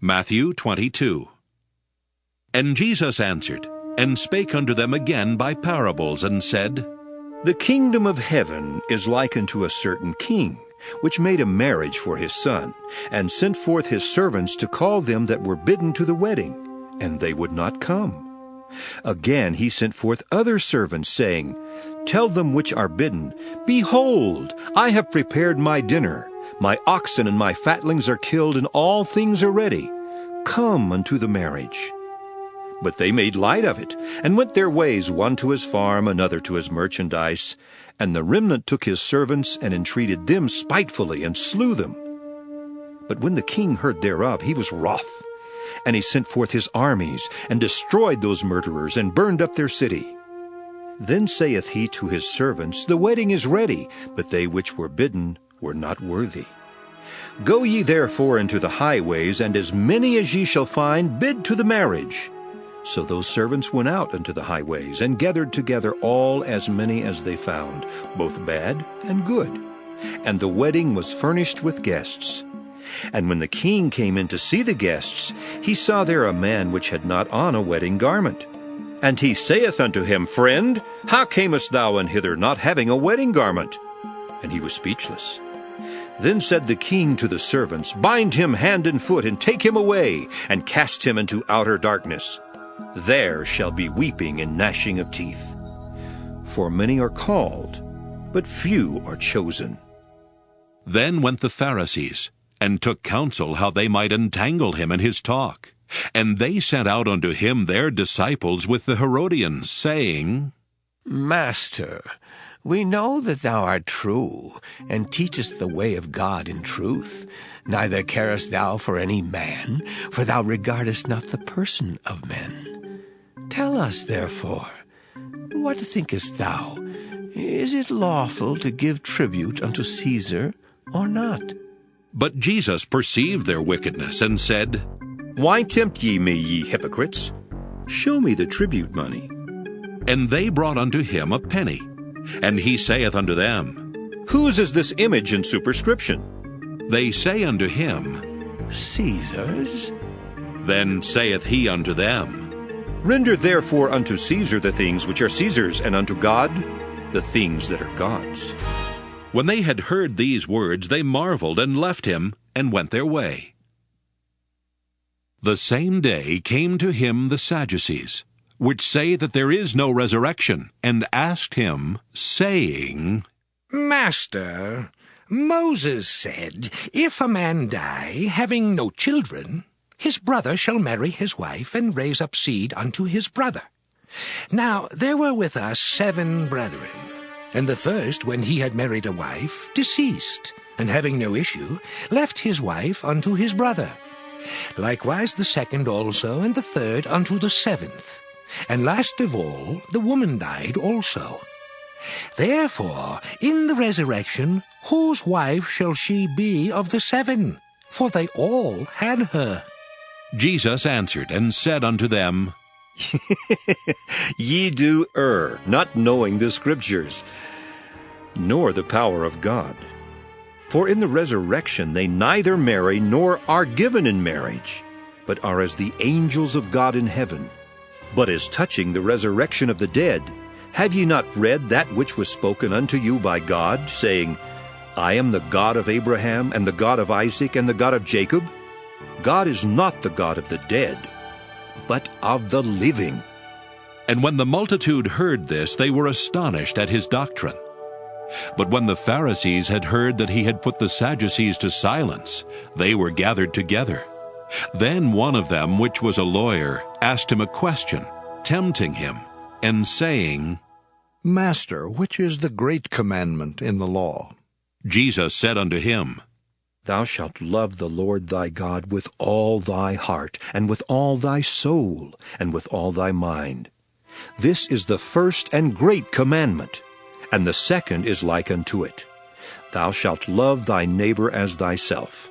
Matthew 22. And Jesus answered, and spake unto them again by parables, and said, The kingdom of heaven is like unto a certain king, which made a marriage for his son, and sent forth his servants to call them that were bidden to the wedding, and they would not come. Again he sent forth other servants, saying, Tell them which are bidden, Behold, I have prepared my dinner. My oxen and my fatlings are killed, and all things are ready. Come unto the marriage. But they made light of it, and went their ways, one to his farm, another to his merchandise. And the remnant took his servants, and entreated them spitefully, and slew them. But when the king heard thereof, he was wroth. And he sent forth his armies, and destroyed those murderers, and burned up their city. Then saith he to his servants, The wedding is ready, but they which were bidden were not worthy. Go ye therefore into the highways, and as many as ye shall find, bid to the marriage. So those servants went out unto the highways, and gathered together all as many as they found, both bad and good. And the wedding was furnished with guests. And when the king came in to see the guests, he saw there a man which had not on a wedding garment. And he saith unto him, Friend, how camest thou in hither, not having a wedding garment? And he was speechless. Then said the king to the servants, Bind him hand and foot, and take him away, and cast him into outer darkness. There shall be weeping and gnashing of teeth. For many are called, but few are chosen. Then went the Pharisees, and took counsel how they might entangle him in his talk. And they sent out unto him their disciples with the Herodians, saying, Master, we know that thou art true, and teachest the way of God in truth. Neither carest thou for any man, for thou regardest not the person of men. Tell us, therefore, what thinkest thou? Is it lawful to give tribute unto Caesar, or not? But Jesus perceived their wickedness, and said, Why tempt ye me, ye hypocrites? Show me the tribute money. And they brought unto him a penny. And he saith unto them, Whose is this image and superscription? They say unto him, Caesar's. Then saith he unto them, Render therefore unto Caesar the things which are Caesar's, and unto God the things that are God's. When they had heard these words, they marveled, and left him, and went their way. The same day came to him the Sadducees, which say that there is no resurrection, and asked him, saying, Master, Moses said, If a man die, having no children, his brother shall marry his wife, and raise up seed unto his brother. Now there were with us 7 brethren. And the first, when he had married a wife, deceased, and having no issue, left his wife unto his brother. Likewise the second also, and the third unto the 7th. And last of all, the woman died also. Therefore, in the resurrection, whose wife shall she be of the 7? For they all had her. Jesus answered and said unto them, Ye do err, not knowing the Scriptures, nor the power of God. For in the resurrection they neither marry nor are given in marriage, but are as the angels of God in heaven. But as touching the resurrection of the dead, have ye not read that which was spoken unto you by God, saying, I am the God of Abraham, and the God of Isaac, and the God of Jacob? God is not the God of the dead, but of the living. And when the multitude heard this, they were astonished at his doctrine. But when the Pharisees had heard that he had put the Sadducees to silence, they were gathered together. Then one of them, which was a lawyer, asked him a question, tempting him, and saying, Master, which is the great commandment in the law? Jesus said unto him, Thou shalt love the Lord thy God with all thy heart, and with all thy soul, and with all thy mind. This is the first and great commandment, and the second is like unto it. Thou shalt love thy neighbor as thyself.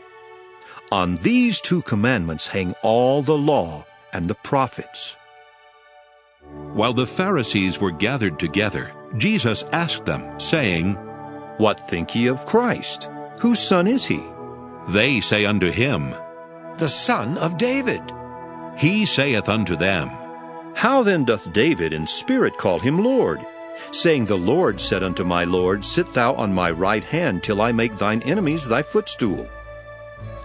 On these 2 commandments hang all the law and the prophets. While the Pharisees were gathered together, Jesus asked them, saying, What think ye of Christ? Whose son is he? They say unto him, the son of David. He saith unto them, How then doth David in spirit call him Lord? Saying, The Lord said unto my Lord, Sit thou on my right hand, till I make thine enemies thy footstool.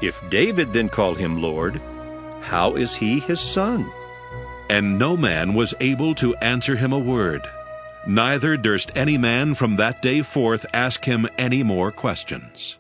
If David then call him Lord, how is he his son? And no man was able to answer him a word, neither durst any man from that day forth ask him any more questions.